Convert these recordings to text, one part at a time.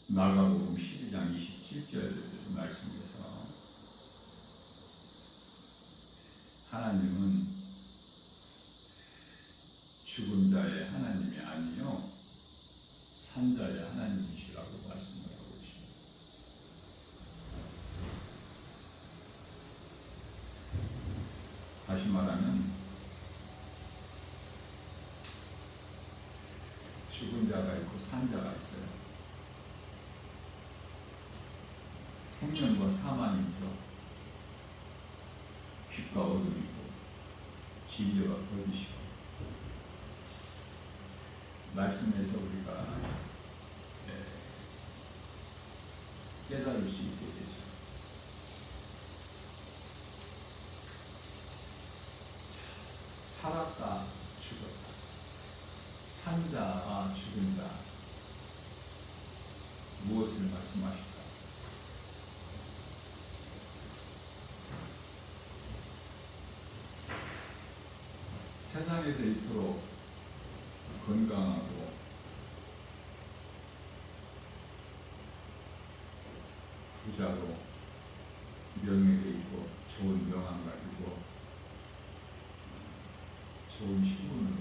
마가복음 12장 27절 말씀에서 하나님은 죽은 자의 하나님이 아니요 산 자의 하나님이시라고 말씀을 하고 있습니다. 다시 말하면 죽은 자가 있고 산 자가 있어요. 생명과 사망이죠. 빛과 어둠이고 진리와 거짓이고. 말씀에서 우리가 깨달을 수 있게 되죠. 살았다 죽었다, 산자와 죽은 자, 무엇을 말씀하실까? 세상에서 이토록 건강하고 부자로 명예가 있고 좋은 명함 가지고 좋은 신분으로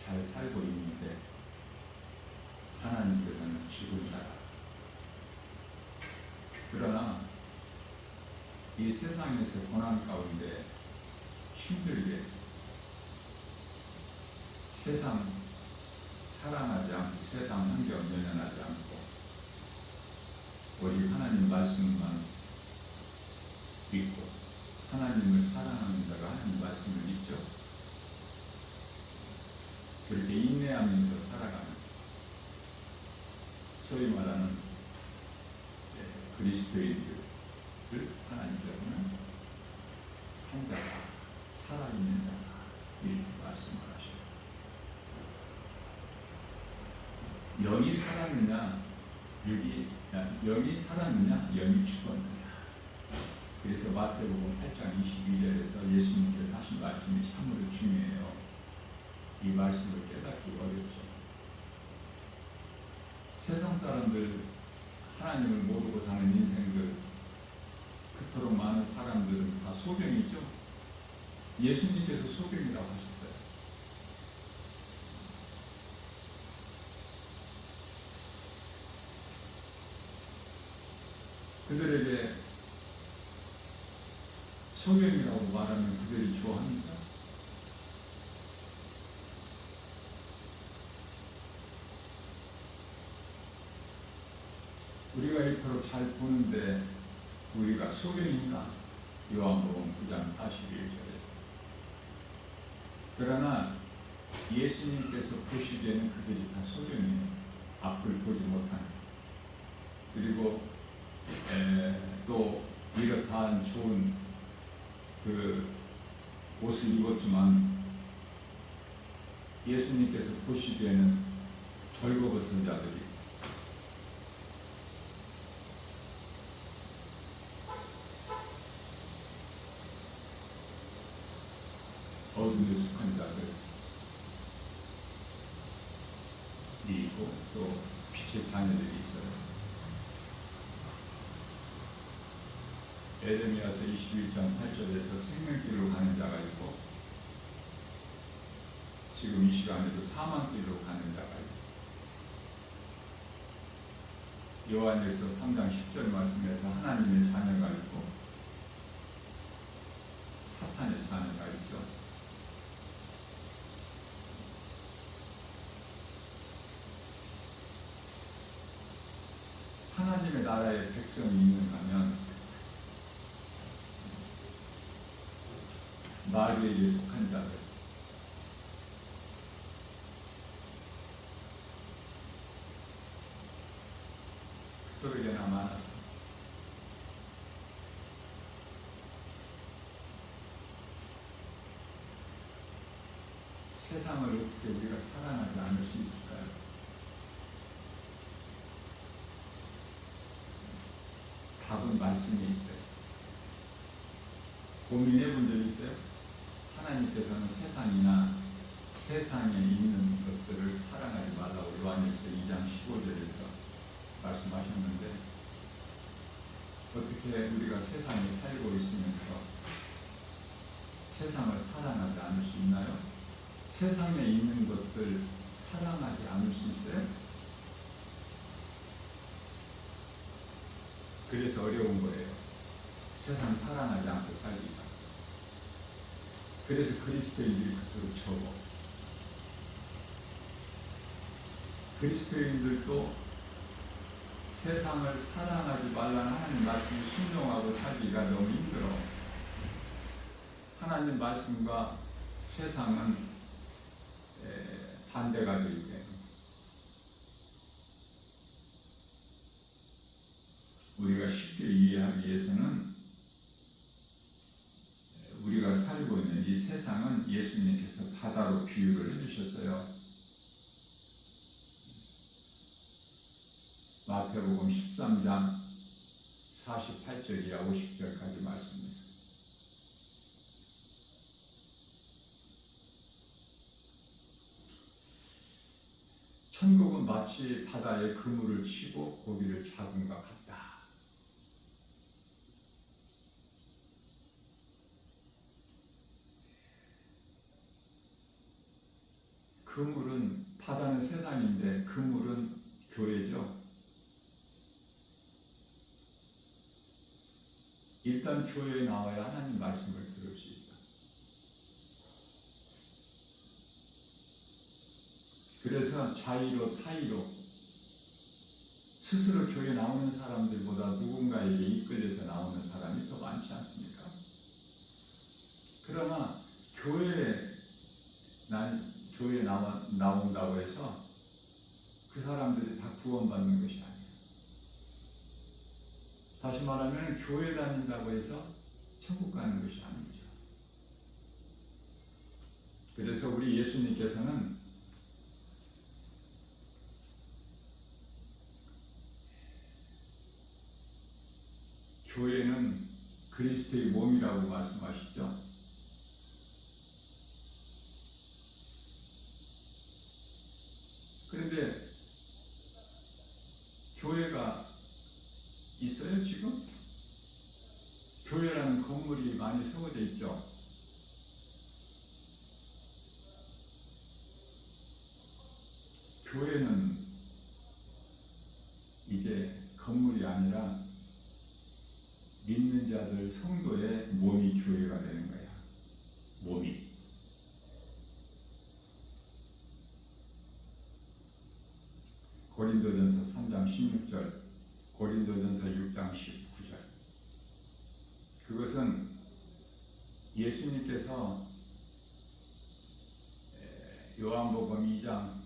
잘 살고 있는데 하나님께서는 죽은 자라. 그러나 이 세상에서 고난 가운데 힘들게 세상 사랑하지 않고 세상 환경 연연하지 않고 우리 하나님 말씀만 믿고 하나님을 사랑하는 자가 하나님 말씀을 믿죠. 그렇게 인내하면서 살아가는 소위 말하는 그리스도인들을 하나님께서는 산자가 살아있는 자가 이렇게 말씀을 하셔요. 영이 살았느냐, 영이 살았느냐, 영이 죽었느냐. 그래서 마태복음 8장 22절에서 예수님께서 하신 말씀이 참으로 중요해요. 이 말씀을 깨닫기 어렵죠. 세상 사람들, 하나님을 모르고 사는 인생들, 그토록 많은 사람들은 다 소경이죠. 예수님께서 소경이라고 하셨어요. 그들에게 소경이라고 말하면 그들이 좋아합니까? 우리가 이토록 잘 보는데 우리가 소경인가? 요한복음 9장 41절에서. 그러나 예수님께서 보시기에는 그들이 다 소경이에요. 앞을 보지 못하는. 그리고 또 이렇다한 좋은 그 옷을 입었지만 예수님께서 보시기에는 벌거벗은 자들이 어둠에 속한 자들이 있고 또 빛의 자녀들이 있어요. 에레미야서 21장 8절에서 생명길로 가는 자가 있고 지금 이 시간에도 사망길로 가는 자가 있고 요한일서 3장 10절 말씀에서 하나님의 자녀가 있고 사탄의 자녀가 있죠. 하나님의 나라의 백성이 있는가 하면 마귀에게 속한 자들, 그들에게나 많아서 세상을 어떻게 우리가 사랑하지 않을 수 있을까요? 답은 말씀에 있어요. 고민해 본 적 있어요? 하나님께서는 세상이나 세상에 있는 것들을 사랑하지 말라고 요한일서 2장 15절에서 말씀하셨는데, 어떻게 우리가 세상에 살고 있으면서 세상을 사랑하지 않을 수 있나요? 세상에 있는 것들 사랑하지 않을 수 있어요? 그래서 어려운 거예요. 세상 사랑하지 않고 살기가. 그래서 그리스도인들이 그토록 적어. 그리스도인들도 세상을 사랑하지 말라는 하나님 말씀을 순종하고 살기가 너무 힘들어. 하나님 말씀과 세상은 반대가 되기 때문에 우리가 쉽게 이해하기 위해서는 우리가 살고 있는 이 세상은 예수님께서 바다로 비유를 해주셨어요. 마태복음 13장 48절 이하 50절까지 말씀입니다. 천국은 마치 바다에 그물을 치고 고기를 잡은 것 같다. 그물은, 바다는 세상인데 그물은 교회죠. 일단 교회에 나와야 하나님 말씀을 들을 수 있다. 그래서 자의로 타의로 스스로 교회에 나오는 사람들보다 누군가에게 이끌려서 나오는 사람이 더 많지 않습니까? 그러나 교회에 나온다고 해서 그 사람들이 다 구원받는 것이 아니에요. 다시 말하면 교회 다닌다고 해서 천국 가는 것이 아니죠. 그래서 우리 예수님께서는 교회는 그리스도의 몸이라고 말씀하시죠. 그런데 교회가 있어요, 지금? 교회라는 건물이 많이 세워져 있죠. 교회는 이제 건물이 아니라 믿는 자들 성도의 몸이 교회가 되는 거야. 몸이. 고린도전서 3장 16절, 고린도전서 6장 19절. 그것은 예수님께서 요한복음 2장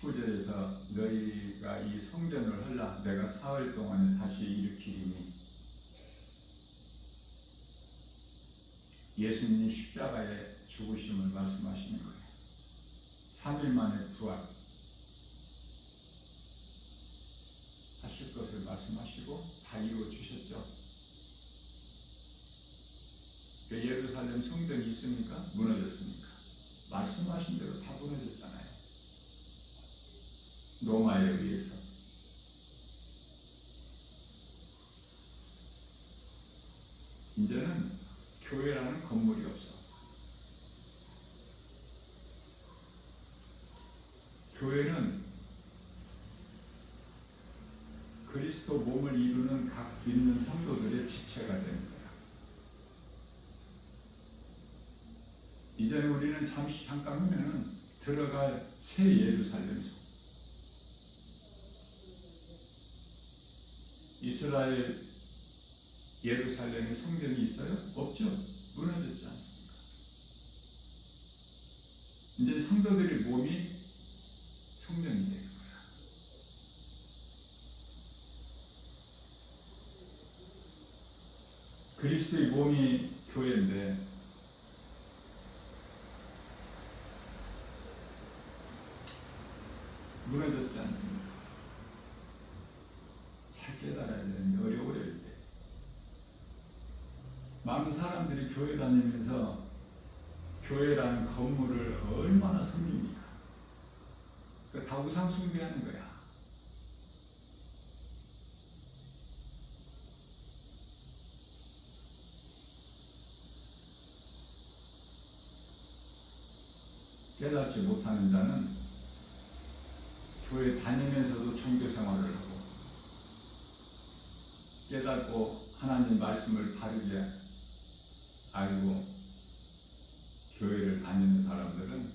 19절에서 너희가 이 성전을 헐라 내가 사흘 동안에 다시 일으키리니, 예수님이 십자가에 죽으심을 말씀하시는 거예요. 3일 만에 부활 하실 것을 말씀하시고 다 이루어 주셨죠. 예루살렘 성전이 있습니까? 무너졌습니까? 말씀하신 대로 다 무너졌잖아요. 로마에 의해서. 이제는 교회라는 건물이 없어. 교회는 그리스도 몸을 이루는 각 믿는 성도들의 지체가 되는 거야. 이제는 우리는 잠깐 후면은 들어갈 새 예루살렘. 이스라엘 예루살렘에 성전이 있어요? 없죠. 무너졌지 않습니까? 이제 성도들의 몸이 성전이 되는 거야. 그리스도의 몸이 교회인데 무너졌지 않습니까? 잘 깨달아야 되는데 어려워요. 이제 많은 사람들이 교회 다니면서 교회라는 건물을 얼마나 섬깁니까? 그 다 우상 숭배하는 거야. 깨닫지 못하는 자는 교회 다니면서도 종교 생활을 하고, 깨닫고 하나님 말씀을 바르게 알고 교회를 다니는 사람들은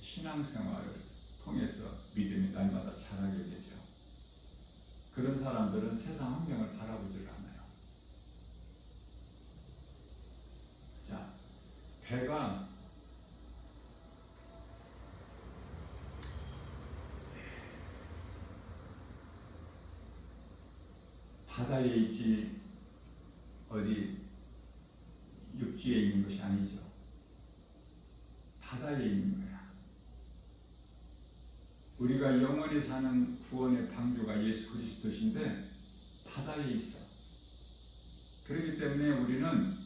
신앙생활을 통해서 믿음이 날마다 자라게 되죠. 그런 사람들은 세상 환경을 바라보질 않아요. 자, 배가 바다에 있지 어디 육지에 있는 것이 아니죠. 바다에 있는 거야. 우리가 영원히 사는 구원의 방주가 예수 그리스도신데 바다에 있어. 그렇기 때문에 우리는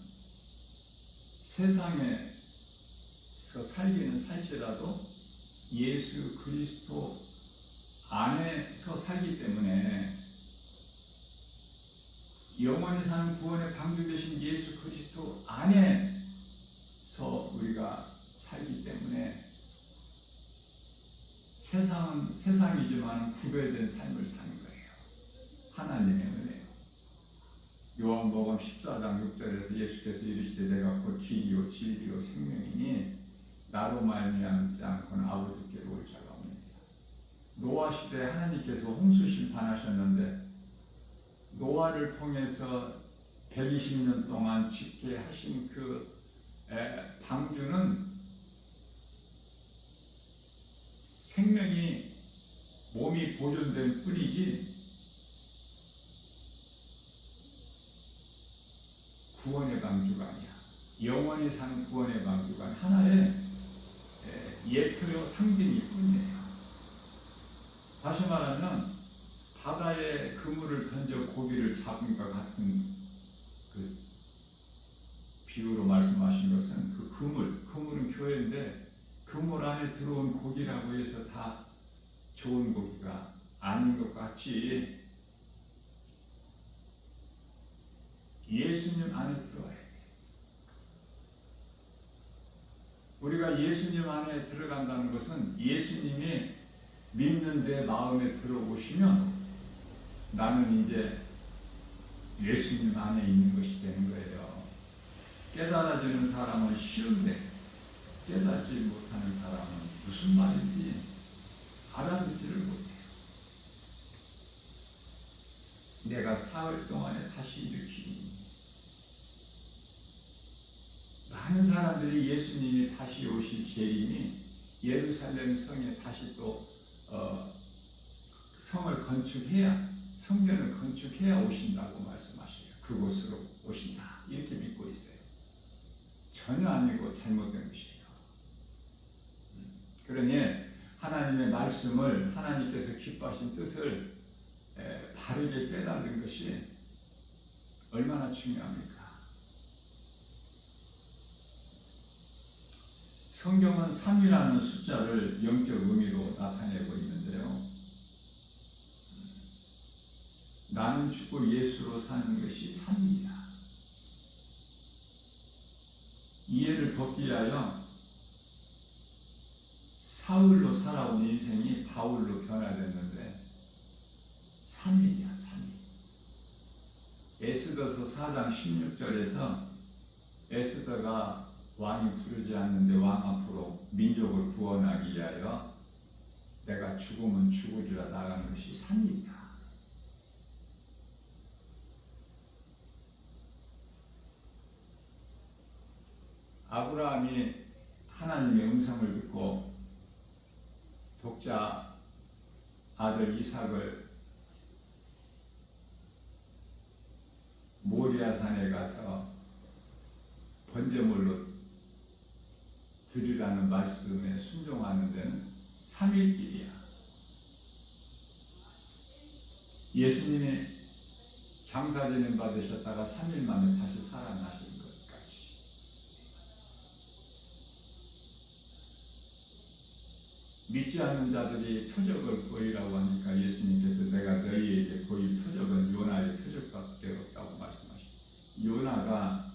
세상에서 살기는 살지라도 예수 그리스도 안에서 살기 때문에, 영원히 사는 구원의 방주 되신 예수 그리스도 안에서 우리가 살기 때문에 세상은 세상이지만 구별된 삶을 사는 거예요. 하나님의 은혜요. 요한복음 14장 6절에서 예수께서 이르시되 내가 곧 길이요 진리요 생명이니 나로 말미암지 않고는 아버지께로 올 자가 없느니라. 노아 시대에 하나님께서 홍수 심판하셨는데 노아를 통해서 120년 동안 짓게 하신 그 방주는 생명이 몸이 보존된 뿐이지 구원의 방주가 아니야. 영원히 사는 구원의 방주가 하나의 예표요 상징일 뿐이에요. 다시 말하면 바다에 그물을 던져 고기를 잡은 것 같은 그 비유로 말씀하신 것은 그 그물은 교회인데 그물 안에 들어온 고기라고 해서 다 좋은 고기가 아닌 것 같이 예수님 안에 들어와야 돼. 우리가 예수님 안에 들어간다는 것은 예수님이 믿는 내 마음에 들어오시면 나는 이제 예수님 안에 있는 것이 되는 거예요. 깨달아지는 사람은 쉬운데 깨닫지 못하는 사람은 무슨 말인지 알아듣지를 못해요. 내가 사흘 동안에 다시 일으키니, 많은 사람들이 예수님이 다시 오실 재림이 예루살렘 성에 다시 또 성을 건축해야, 성전을 건축해야 오신다고 말씀하셔요. 그곳으로 오신다 이렇게 믿고 있어요. 전혀 아니고 잘못된 것이에요. 그러니 하나님의 말씀을, 하나님께서 기뻐하신 뜻을 바르게 깨닫는 것이 얼마나 중요합니까? 성경은 3이라는 숫자를 영적 의미로 나타내고 있는데요. 나는 죽고 예수로 사는 것이 3입니다. 이해를 돕기 위하여 사울로 살아온 인생이 바울로 변화됐는데 3일이야, 3일. 에스더서 4장 16절에서 에스더가 왕이 부르지 않는데 왕 앞으로 민족을 구원하기 위하여 내가 죽으면 죽으리라 나가는 것이 3일이야. 아브라함이 하나님의 음성을 듣고 독자 아들 이삭을 모리아산에 가서 번제물로 드리라는 말씀에 순종하는 데는 3일길이야. 예수님이 장사진행 받으셨다가 3일 만에 다시 살아나신 것까지. 믿지 않는 자들이 표적을 보이라고 하니까 예수님께서 내가 너희에게 보일 표적은 요나의 표적밖에 없다고 말씀하십니다. 요나가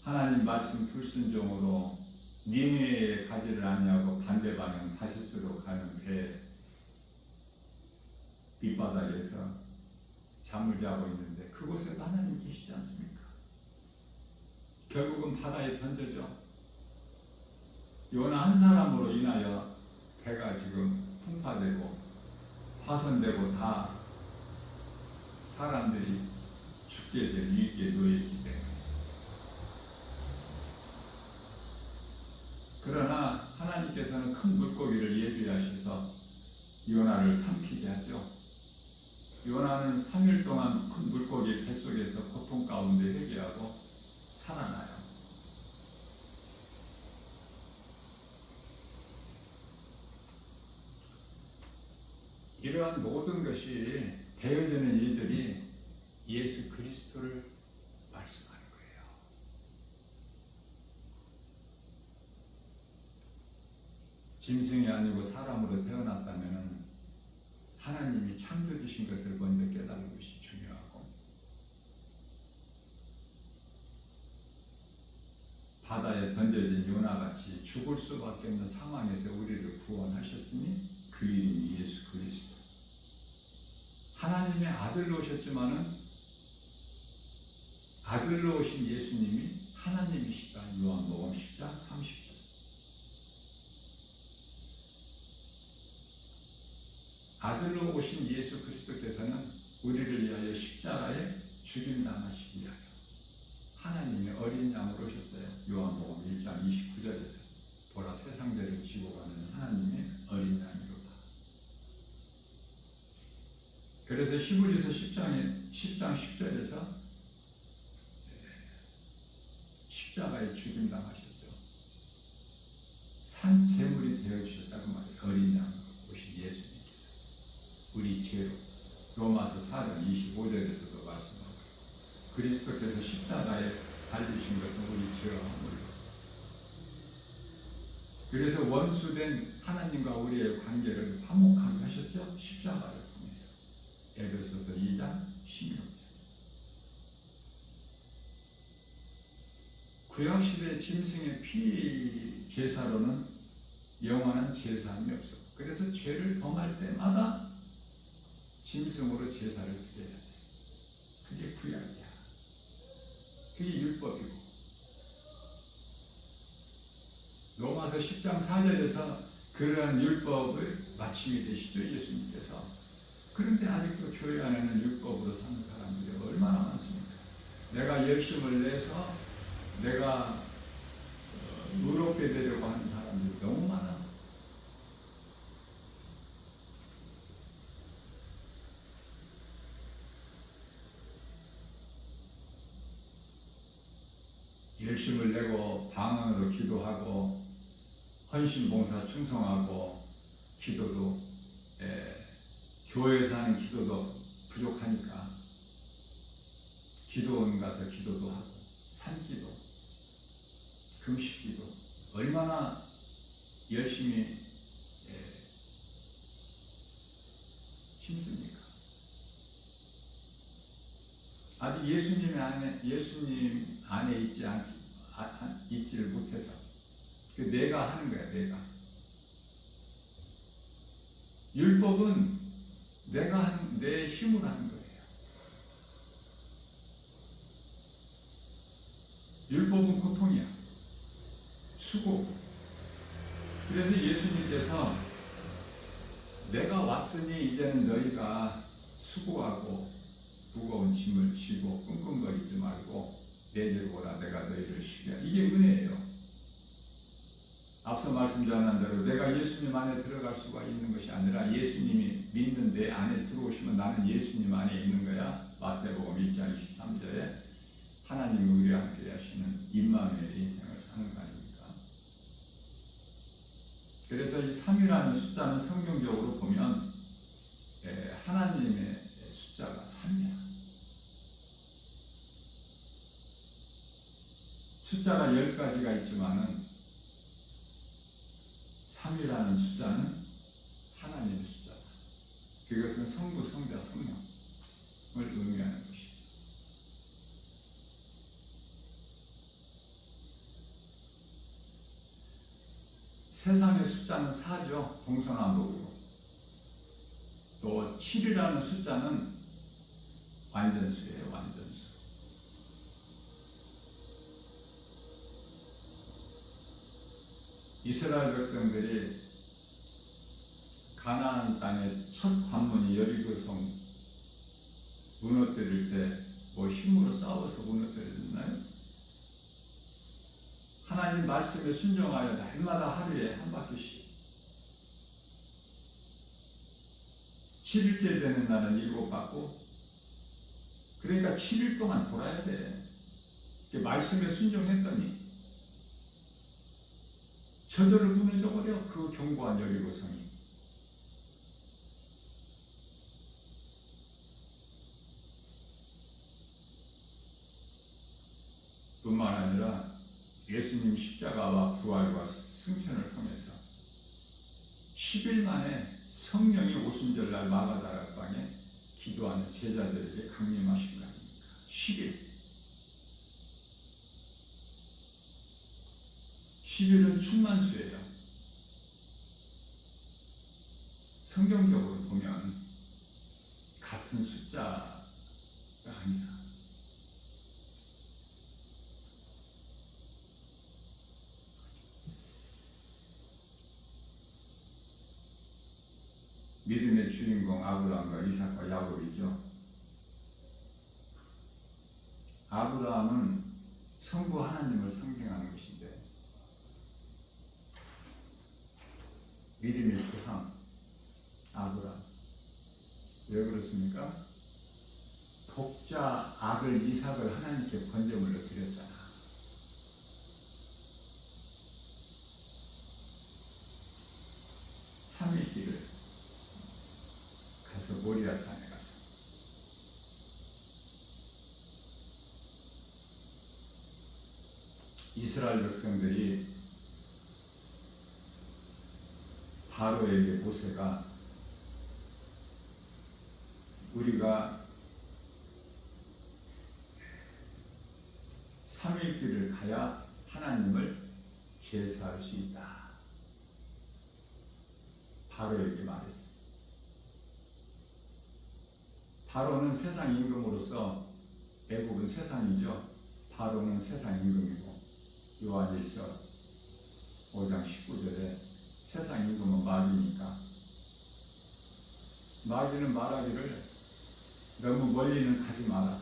하나님 말씀 불순종으로 니느웨에 가지를 않냐고 반대 방향 다시스로 가는 배 밑바닥에서 잠을 자고 있는데 그곳에 하나님 계시지 않습니까? 결국은 바다에 던져져 요나 한 사람으로 인하여 배가 지금 풍파되고 파손되고 다 사람들이 죽게 될 위기에 놓여있기 때문에. 그러나 하나님께서는 큰 물고기를 예비하셔서 요나를 삼키게 하죠. 요나는 3일 동안 큰 물고기 뱃속에서 고통 가운데 회개하고 살아나요. 이러한 모든 것이 되어지는 일들이 예수 그리스도를 말씀하는 거예요. 짐승이 아니고 사람으로 태어났다면 하나님이 창조주신 것을 먼저 깨달은 것이 중요하고, 바다에 던져진 요나같이 죽을 수밖에 없는 상황에서 우리를 구원하셨으니 그 이름이 예수 그리스도. 하나님의 아들로 오셨지만은 아들로 오신 예수님이 하나님이시다. 요한복음 10장 30절. 아들로 오신 예수 그리스도께서는 우리를 위하여 십자가에 죽임당하시기 위하여 하나님의 어린 양으로 오셨어요. 요한복음 1장 29절에서 보라 세상죄를 지고 가는 하나님의 어린 양이로다. 그래서 히브리서 10장 10절에서 십자가에 죽임당하셨죠. 산 제물이 되어주셨다고 말해요. 어린 양으로 오신 예수님께서 우리 죄로. 로마서 4장 25절에서도 말씀하고 그리스도께서 십자가에 달리신 것은 우리 죄와 함으로. 그래서 원수된 하나님과 우리의 관계를 화목하게 하셨죠. 십자가를 통해서. 에베소서 2장 16절. 구약시대 짐승의 피 제사로는 영원한 제사함이 없어. 그래서 죄를 범할 때마다 짐승으로 제사를 드려야 돼. 그게 구약이야. 그게 율법이고. 로마서 10장 4절에서 그러한 율법을 마침이 되시죠. 예수님께서. 그런데 아직도 교회 안에는 율법으로 사는 사람들이 얼마나 많습니까? 내가 열심을 내서 내가 의롭게 되려고 하는 사람들이 너무 많아. 열심을 내고 방언으로 기도하고 헌신봉사 충성하고 기도도 교회에서 하는 기도도 부족하니까 기도원 가서 기도도 하고 산기도 금식기도 얼마나 열심히 힘씁니까? 아직 예수님 안에 있지를 못해서 그 내가 하는 거야. 내가 율법은 내 힘으로 하는 거예요. 율법은 고통이야. 수고. 그래서 예수님께서 내가 왔으니 이제는 너희가 수고하고 무거운 짐을 지고 끙끙거리지 말고 내게로 오라. 내가 너희를 쉬게. 이게 은혜예요. 앞서 말씀드린 대로 내가 예수님 안에 들어갈 수가 있는 것이 아니라 예수님이 믿는 내 안에 들어오시면 나는 예수님 안에 있는 거야. 마태복음 1장 23절에 하나님이 우리와 함께 하시는 임마누엘의 인생을 사는 거 아닙니까? 그래서 이 3이라는 숫자는 성경적으로 보면 하나님의 숫자가 3이야. 숫자가 10가지가 있지만은 3이라는 숫자는 하나님의 숫자다. 그것은 성부, 성자, 성령을 의미하는 것입니다. 세상의 숫자는 4죠. 동서남북으로. 또 7이라는 숫자는 완전수예요. 완전수. 이스라엘 백성들이 가나안 땅의 첫 관문이 여리고성 무너뜨릴 때 뭐 힘으로 싸워서 무너뜨렸나요? 하나님 말씀에 순종하여 날마다 하루에 한 바퀴씩 7일째 되는 날은 7바퀴. 그러니까 7일 동안 돌아야 돼. 말씀에 순종했더니 저절로 무너져버려. 그 견고한 여리고성이. 뿐만 아니라 예수님 십자가와 부활과 승천을 통해서 10일 만에 성령이 오순절날 마가다락방에 기도하는 제자들에게 강림하신 거 아닙니까? 10일. 10일은 충만수예요. 성경적으로 보면 같은 숫자가 아니다. 믿음의 주인공 아브라함과 이삭과 야곱이죠. 아브라함은 성부 하나님을 상징하는 것인데 믿음의 조상 아브라함. 왜 그렇습니까? 독자 아들 이삭을 하나님께 번제물로 드렸잖아. 삼일길을 가서 모리아 산에 가서 이스라엘 백성들이 바로에게 모세가 우리가 3일길을 가야 하나님을 제사할 수 있다. 바로에게 말했습니다. 바로는 세상 임금으로서 애국은 세상이죠. 바로는 세상 임금이고 요한일서 5장 19절에 세상 임금은 마귀니까 마귀는 말하기를 너무 멀리는 가지 마라.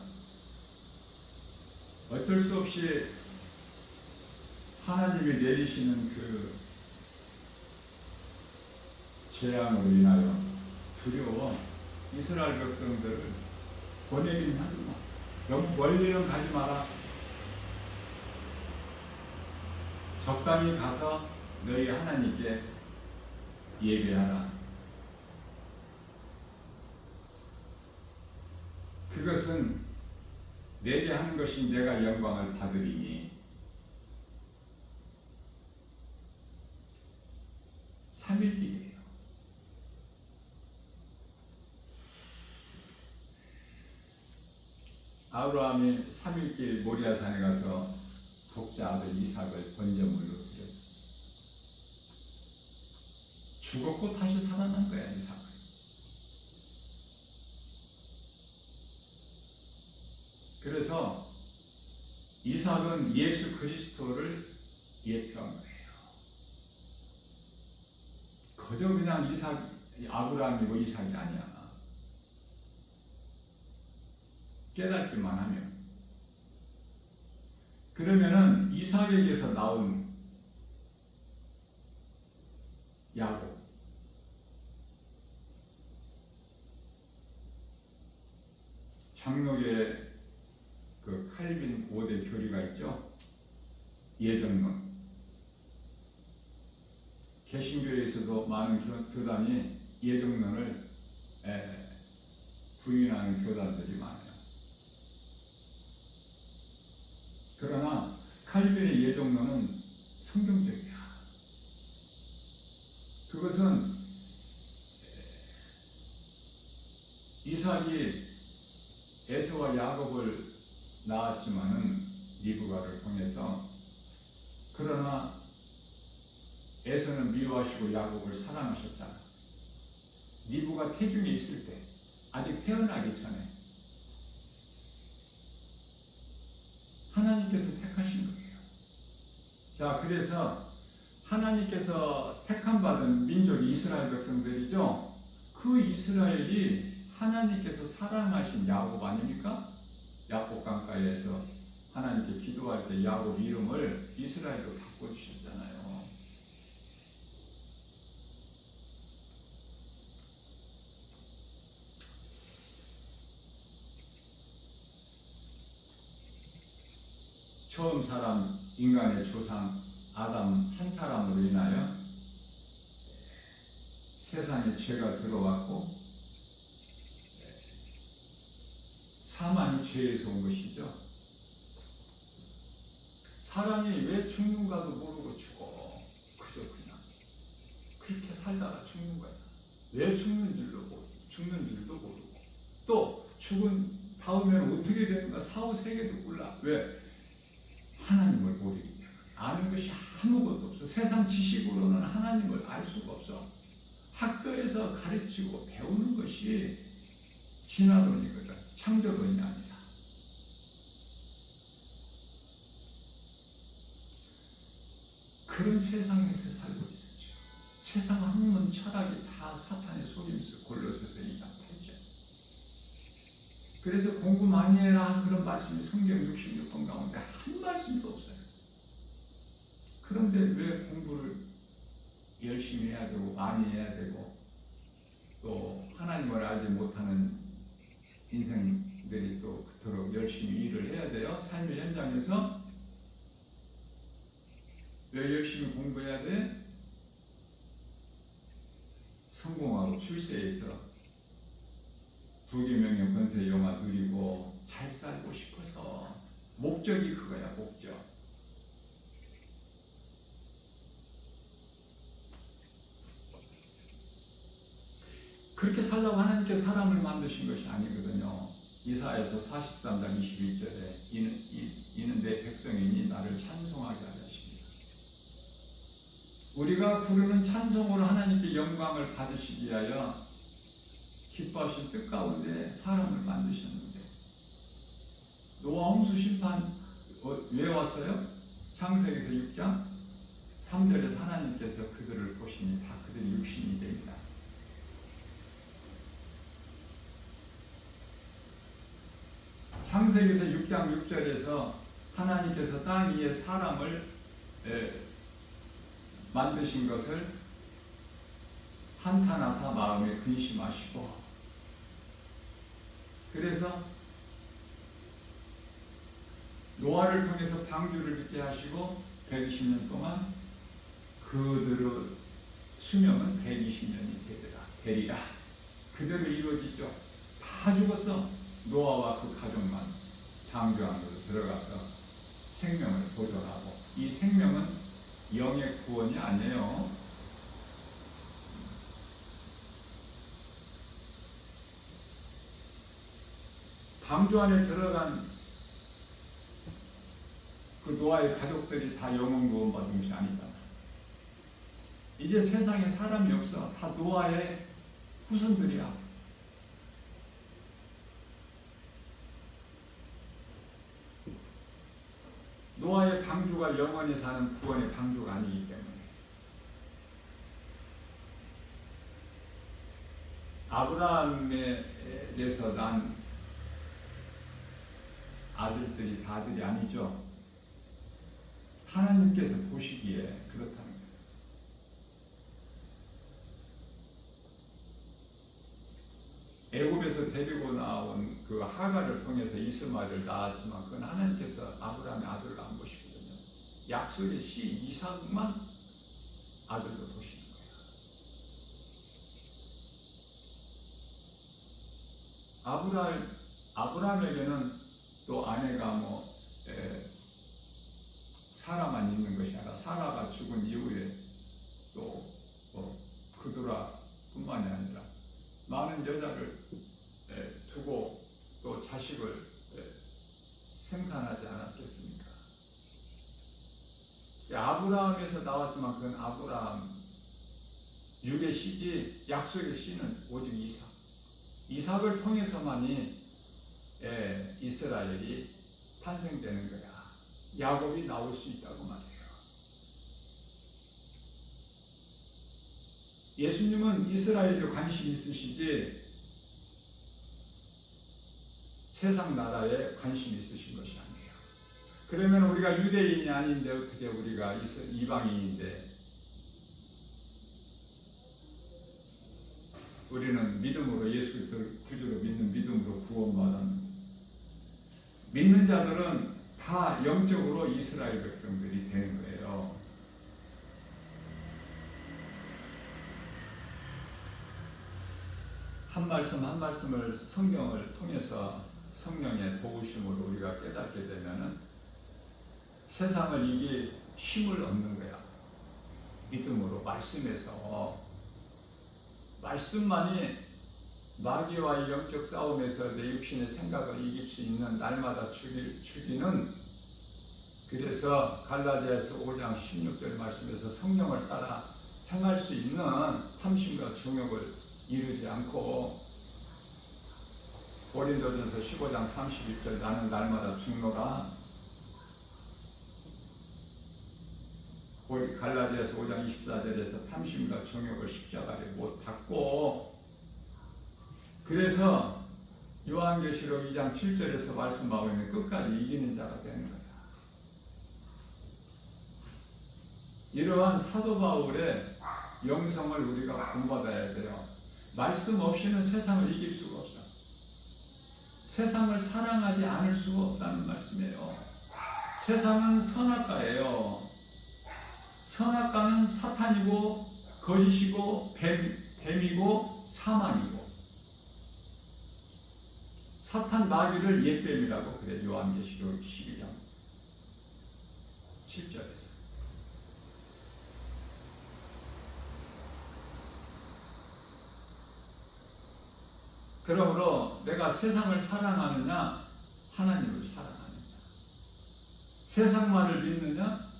어쩔 수 없이 하나님이 내리시는 그 재앙으로 인하여 두려워 이스라엘 백성들을 보내기는 하지 마. 너무 멀리는 가지 마라. 적당히 가서 너희 하나님께 예배하라. 그것은 내게 하는 것이 내가 영광을 받으리니 3일길이에요. 아브라함이 3일길 모리아산에 가서 독자 아들 이삭을 번제물로 드렸어요. 죽었고 다시 살아난 거야, 이삭은. 그래서 이삭은 예수 그리스도를 예표한 거예요. 그저 그냥 아브라함이고 이삭이 아니야. 깨닫기만 하면. 그러면은 이삭에게서 나온 야곱, 장로계 그 칼빈 5대 교리가 있죠. 예정론. 개신교에서도 많은 교단이 예정론을 부인하는 교단들이 많아요. 그러나 칼빈의 예정론은 성경적이야. 그것은 이삭이 에서와 야곱을 낳았지만은 리브가를 통해서, 그러나 에서는 미워하시고 야곱을 사랑하셨잖아. 리브가 태중에 있을 때, 아직 태어나기 전에 하나님께서 택하신 거예요. 자, 그래서 하나님께서 택함받은 민족이 이스라엘 백성들이죠. 그 이스라엘이 하나님께서 사랑하신 야곱 아닙니까? 야곱 강가에서 하나님께 기도할 때 야곱 이름을 이스라엘로 바꿔주셨잖아요. 처음 사람, 인간의 조상 아담 한 사람으로 인하여 세상에 죄가 들어왔고, 사망이 죄에서 온 것이죠. 사람이 왜 죽는가도 모르고 죽어. 그저 그냥 그렇게 살다가 죽는 거야. 왜 죽는 줄도 모르고, 또 죽은 다음에는 어떻게 되는가 사후세계도 몰라. 왜? 하나님을 모르기 때문에. 아는 것이 아무것도 없어. 세상 지식으로는 하나님을 알 수가 없어. 학교에서 가르치고 배우는 것이 진화론이거든, 창조론이 아니라. 그런 세상에서 살고 있었죠. 세상 학문 철학이 다 사탄의 속임수, 골로새서 2장 8절. 그래서 공부 많이 해라 그런 말씀이 성경 66권 가운데 한 말씀도 없어요. 그런데 왜 공부를 열심히 해야 되고 많이 해야 되고, 또 하나님을 알지 못하는 인생들이 또 그토록 열심히 일을 해야 돼요? 삶의 현장에서 왜 열심히 공부해야 돼? 성공하고 출세해서 부귀명예 권세 영화 누리고 잘 살고 싶어서. 목적이 그거야, 목적. 그렇게 살라고 하나님께 사람을 만드신 것이 아니거든요. 이사야서 43장 21절에 이는 내 백성이니 나를 찬송하게 하라 하십니다. 우리가 부르는 찬송으로 하나님께 영광을 받으시기 위하여 기뻐하신 뜻 가운데 사람을 만드셨는데, 노아 홍수 심판 왜 왔어요? 창세기에서 6장 3절에서 하나님께서 그들을 보시니 다 그들이 육신이 됩니다. 창세기에서 6장 6절에서 하나님께서 땅 위에 사람을 만드신 것을 한탄하사 마음에 근심하시고, 그래서 노아를 통해서 방주를 짓게 하시고 120년 동안 그들의 수명은 120년이 되리라. 그대로 이루어지죠. 다 죽었어. 노아와 그 가족만 방주 안으로 들어가서 생명을 보존하고, 이 생명은 영의 구원이 아니에요. 방주 안에 들어간 그 노아의 가족들이 다 영혼 구원 받은 것이 아니다. 이제 세상에 사람이 없어. 다 노아의 후손들이야. 노아의 방주가 영원히 사는 구원의 방주가 아니기 때문에. 아브라함에서 난 아들들이 다 아들이 아니죠. 하나님께서 보시기에 그렇다는 거예요. 애굽에서 데리고 나온 그 하가를 통해서 이스마엘을 낳았지만 그건 하나님께서 아브라함의 아들을 안 보시거든요. 약속의 씨 이삭만 아들로 보시는 거예요. 아브라함에게는 또 아내가 사라만 있는 것이 아니라 사라가 죽은 이후에 또 그도라 뿐만이 아니라 많은 여자를 나왔지만 그건 아브라함 육의 씨지 약속의 씨는 오직 이삭. 이삭을 통해서만이 이스라엘이 탄생되는 거야. 야곱이 나올 수 있다고 말해요. 예수님은 이스라엘에 관심이 있으시지 세상 나라에 관심이 있으신 것이 아니에요. 그러면 우리가 유대인이 아닌데 어떻게 우리가 이방인인데 우리는 믿음으로 예수 그리스도를 구주로 믿는 믿음으로 구원받은 믿는 자들은 다 영적으로 이스라엘 백성들이 되는 거예요. 한 말씀 한 말씀을 성경을 통해서 성령의 도우심으로 우리가 깨닫게 되면은 세상을 이길 힘을 얻는 거야. 믿음으로 말씀에서 말씀만이 마귀와의 영적 싸움에서 내 육신의 생각을 이길 수 있는 날마다 죽이는 그래서 갈라디아서 5장 16절 말씀에서 성령을 따라 행할 수 있는 탐심과 정욕을 이루지 않고 고린도전서 15장 31절 나는 날마다 죽노라 갈라디아서 5장 24절에서 탐심과 정욕을 십자가에 못 닫고 그래서 요한계시록 2장 7절에서 말씀하고 있는 끝까지 이기는 자가 되는 거야. 이러한 사도 바울의 영성을 우리가 본받아야 돼요. 말씀 없이는 세상을 이길 수가 없어. 세상을 사랑하지 않을 수가 없다는 말씀이에요. 세상은 선악과예요. 선악과는 사탄이고 거짓이고 뱀이고 사망이고 사탄 마귀를 옛뱀이라고 그래. 요한계시록 12장 7절에서 그러므로 내가 세상을 사랑하느냐 하나님을 사랑하느냐 세상만을 믿느냐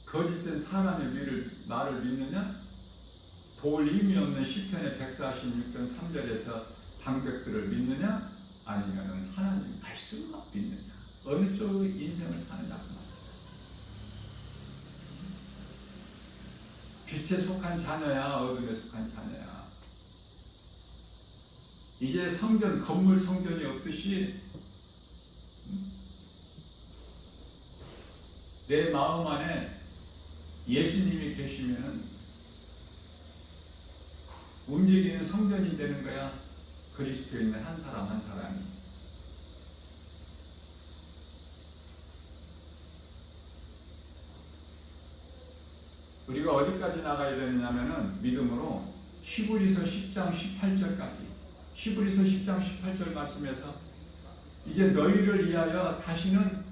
거짓된 사람의 말을 믿느냐 도울 힘이 없는 시편의 146편 3절에서 방백들을 믿느냐 아니면 하나님 말씀만 믿느냐 어느 쪽의 인생을 사느냐고 말이에요. 빛에 속한 자녀야 어둠에 속한 자녀야. 이제 성전 건물 성전이 없듯이 내 마음 안에 예수님이 계시면 움직이는 성전이 되는 거야. 그리스도에 있는 한 사람 한 사람이. 우리가 어디까지 나가야 되느냐면은 믿음으로 히브리서 10장 18절까지 히브리서 10장 18절 말씀에서 이제 너희를 위하여 다시는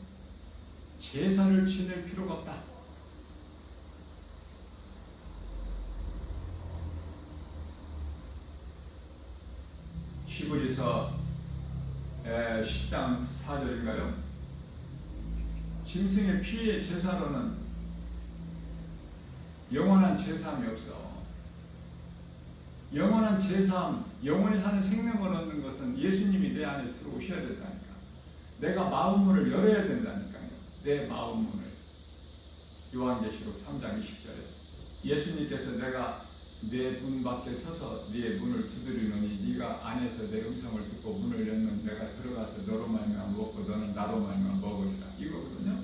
제사를 지낼 필요가 없다. 히브리서 10장 4절인가요? 짐승의 피의 제사로는 영원한 제사함이 없어. 영원한 제사함, 영원히 사는 생명을 얻는 것은 예수님이 내 안에 들어오셔야 된다니까. 내가 마음문을 열어야 된다니까요. 내 마음문을. 요한계시록 3장 20절에 예수님께서 내가 내 문 밖에 서서 네 문을 두드리노니 네가 안에서 내 음성을 듣고 문을 열면 내가 들어가서 너로 말미암아 먹고 너는 나로 말미암아 먹으리라 이거거든요.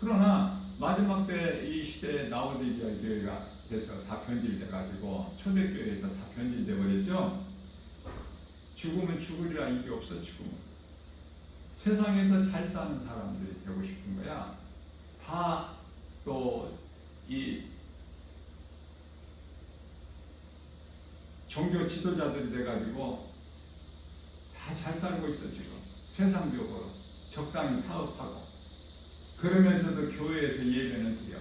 그러나 마지막 때 이 시대에 라오디게아 교회가 돼서 다 변질돼 가지고 초대교회에서 다 변질돼 버렸죠. 죽으면 죽으리라 이게 없어. 죽으면 세상에서 잘 사는 사람들이 되고 싶은 거야. 다 또 이 종교 지도자들이 돼가지고 다 잘 살고 있어. 지금 세상적으로 적당히 사업하고 그러면서도 교회에서 예배는 드려.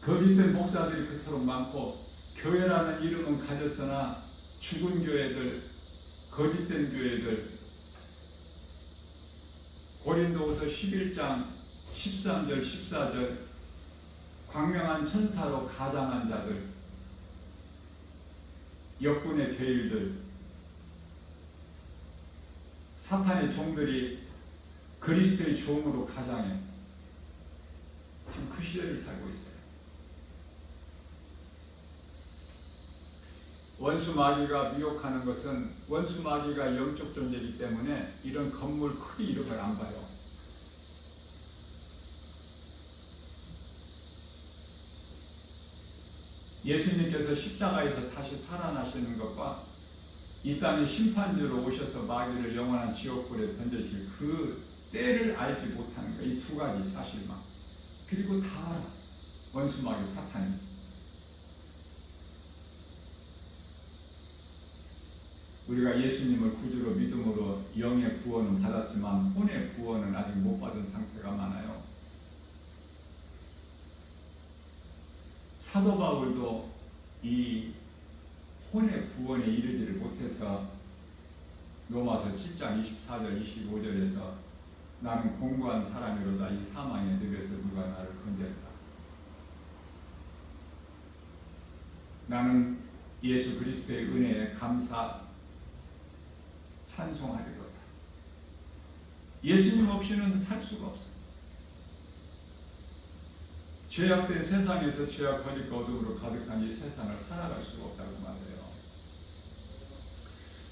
거짓된 목사들이 그토록 많고 교회라는 이름은 가졌으나 죽은 교회들, 거짓된 교회들. 고린도후서 11장 13절 14절 광명한 천사로 가장한 자들, 역군의 괴일들, 사탄의 종들이 그리스도의 종으로 가장해 지금 그 시대를 살고 있어요. 원수 마귀가 미혹하는 것은 원수 마귀가 영적 존재이기 때문에 이런 건물 크게 이런 걸 안 봐요. 예수님께서 십자가에서 다시 살아나시는 것과 이 땅의 심판주로 오셔서 마귀를 영원한 지옥불에 던져질 그 때를 알지 못하는 것, 이 두 가지 사실만. 그리고 다 원수 마귀 사탄이. 우리가 예수님을 구주로 믿음으로 영의 구원은 받았지만 혼의 구원은 아직 못 받은 상태가 많아요. 사도 바울도 이 혼의 구원에 이르지를 못해서 로마서 7장 24절 25절에서 나는 공고한 사람이로다 이 사망의 늪에서 누가 나를 건졌다. 나는 예수 그리스도의 은혜에 감사 찬송하리로다. 예수님 없이는 살 수가 없어요. 죄악된 세상에서 죄와 거짓과 어둠으로 가득한 이 세상을 살아갈 수가 없다고 말해요.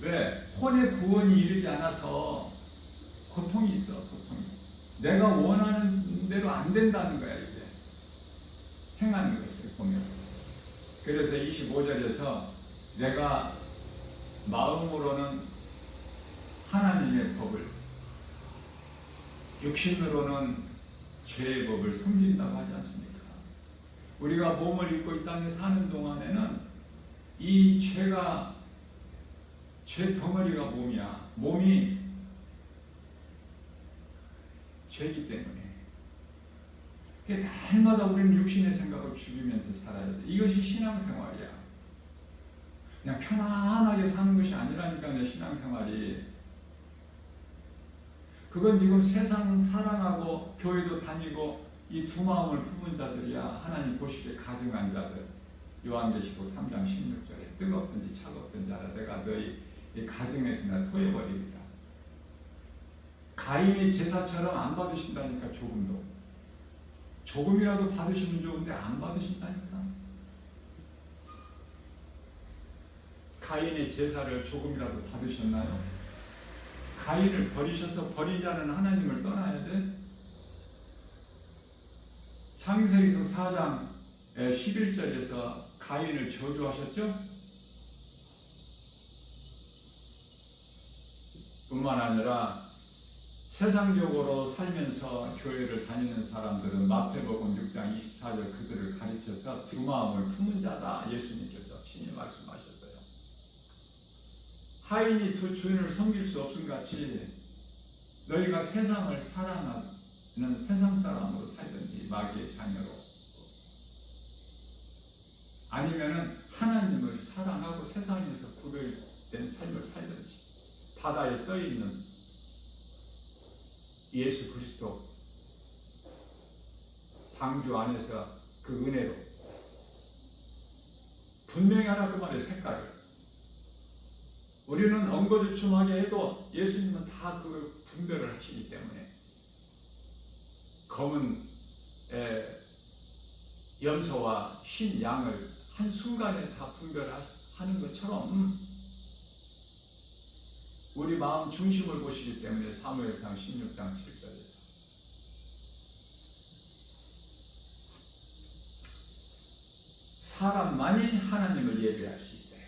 왜? 혼의 구원이 이르지 않아서 고통이 있어. 고통이. 내가 원하는 대로 안 된다는 거야. 이제 행하는 것을 보면. 그래서 25절에서 내가 마음으로는 하나님의 법을, 육신으로는 죄의 법을 섬긴다고 하지 않습니까? 우리가 몸을 입고 이 땅에 사는 동안에는 이 죄가, 죄 덩어리가 몸이야. 몸이 죄이기 때문에 날마다 우리는 육신의 생각을 죽이면서 살아야 돼. 이것이 신앙생활이야. 그냥 편안하게 사는 것이 아니라니까요. 신앙생활이. 그건 지금 세상 사랑하고 교회도 다니고 이 두 마음을 품은 자들이야. 하나님 보시기에 가증한 자들. 요한계시록 3장 16절에 뜨겁든지 차갑든지 알아 내가 너희 이 가증에서 나 토해버리리라. 가인의 제사처럼 안 받으신다니까. 조금이라도 받으시면 좋은데 안 받으신다니까. 가인의 제사를 조금이라도 받으셨나요? 가인을 버리셔서 버린 자는 하나님을 떠나야 돼. 창세기서 4장 11절에서 가인을 저주하셨죠? 뿐만 아니라 세상적으로 살면서 교회를 다니는 사람들은 마태복음 6장 24절 그들을 가르쳐서 두 마음을 품은 자다. 예수님께서 친히 말씀하셨어요. 하인이 두 주인을 섬길 수 없음같이 너희가 세상을 사랑하는 세상 사람으로 살든지 마귀의 자녀로, 아니면은 하나님을 사랑하고 세상에서 구별된 삶을 살든지, 바다에 떠있는 예수 그리스도 방주 안에서 그 은혜로 분명히 하라고 말해요. 색깔을. 우리는 엉거주춤하게 해도 예수님은 다 그 분별을 하시기 때문에 검은 염소와 흰 양을 한순간에 다 분별하는 것처럼 우리 마음 중심을 보시기 때문에 사무엘상 16장 7절에서 사람만이 하나님을 예배할 수 있어요.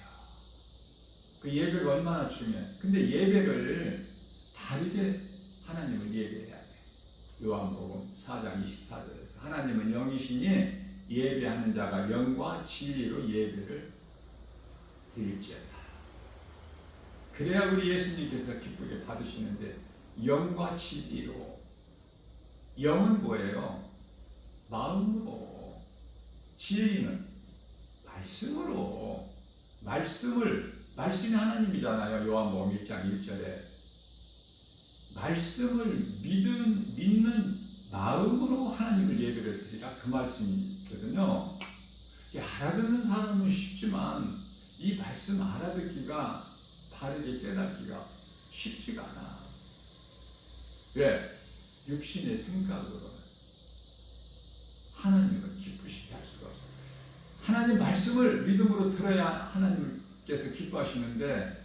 그 예배가 얼마나 중요해. 근데 예배를 다르게 하나님을 예배해야 돼. 요한복음 4장 24절에서 하나님은 영이시니 예배하는 자가 영과 진리로 예배를 드릴지어다. 그래야 우리 예수님께서 기쁘게 받으시는데, 영과 진리로. 영은 뭐예요? 마음으로. 진리는 말씀으로. 말씀이 하나님이잖아요. 요한복음 1장 1절에 말씀을 믿는 마음으로 하나님을 예배를 드리라, 그 말씀이거든요. 알아듣는 사람은 쉽지만 이 말씀 알아듣기가, 바르게 깨닫기가 쉽지가 않아. 왜? 육신의 생각으로 하나님을 기쁘시게 할 수가 없어. 하나님 말씀을 믿음으로 들어야 하나님께서 기뻐하시는데,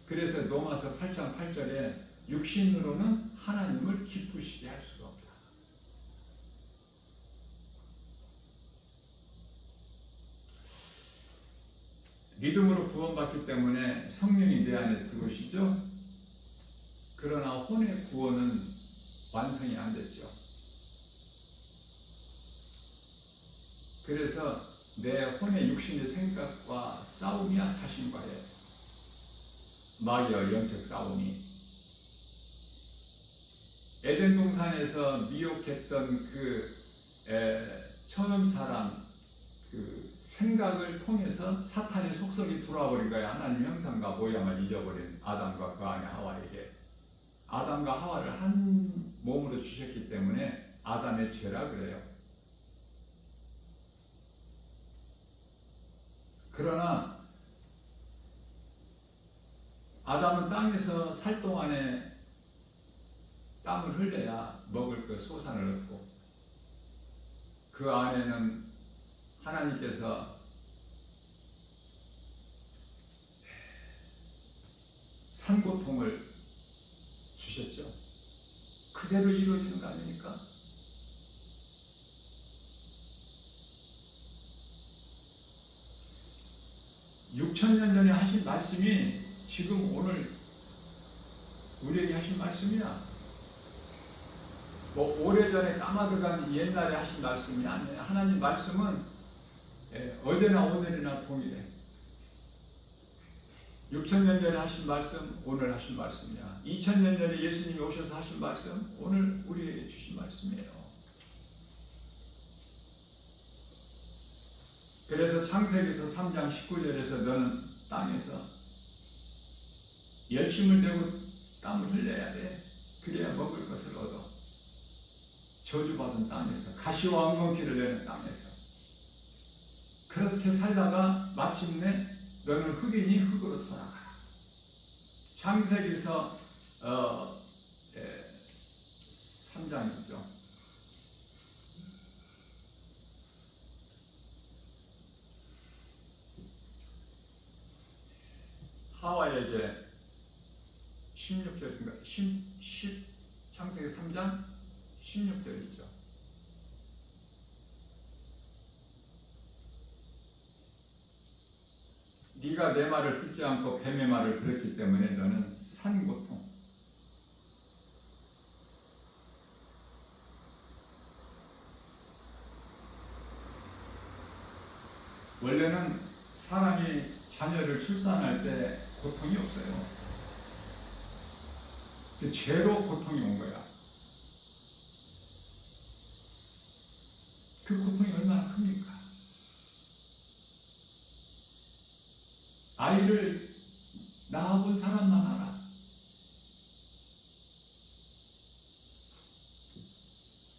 그래서 로마서 8장 8절에 육신으로는 하나님을 기쁘시게 할 수가 없다. 믿음으로 구원받기 때문에 성령이 내 안에 들어오시죠. 그러나 혼의 구원은 완성이 안 됐죠. 그래서 내 혼의 육신의 생각과 싸움이야, 자신과의 마귀와 영적 싸움이. 에덴 동산에서 미혹했던 처음 사람 생각을 통해서 사탄의 속성이 들어와버린 거예요. 하나님 형상과 모양을 잊어버린 아담과 그 안에 하와에게. 아담과 하와를 한 몸으로 주셨기 때문에 아담의 죄라 그래요. 그러나 아담은 땅에서 살 동안에 땀을 흘려야 먹을 그 소산을 얻고, 그 안에는 하나님께서 산고통을 주셨죠. 그대로 이루어지는 거 아닙니까? (6,000년) 전에 하신 말씀이 지금 오늘 우리에게 하신 말씀이야. 오래전에 까마득한 옛날에 하신 말씀이 아니에요. 하나님 말씀은 어제나 오늘이나 동일해. 6,000년 전에 하신 말씀, 오늘 하신 말씀이야. 2,000년 전에 예수님이 오셔서 하신 말씀, 오늘 우리에게 주신 말씀이에요. 그래서 창세기에서 3장 19절에서 너는 땅에서 열심을 내고 땀을 흘려야 돼. 그래야 먹을 것을 얻어. 저주받은 땅에서, 가시와 엉겅퀴를 내는 땅에서 그렇게 살다가 마침내 너는 흙이니 흙으로 돌아가라. 창세기서 3장이죠. 하와에게 16절인가? 창세기 3장 16절이죠. 네가 내 말을 듣지 않고 뱀의 말을 들었기 때문에 너는 산고통. 원래는 사람이 자녀를 출산할 때 고통이 없어요. 그 죄로 고통이 온 거야. 그 고통이 얼마나 큽니까? 아이를 낳아본 사람만 알아.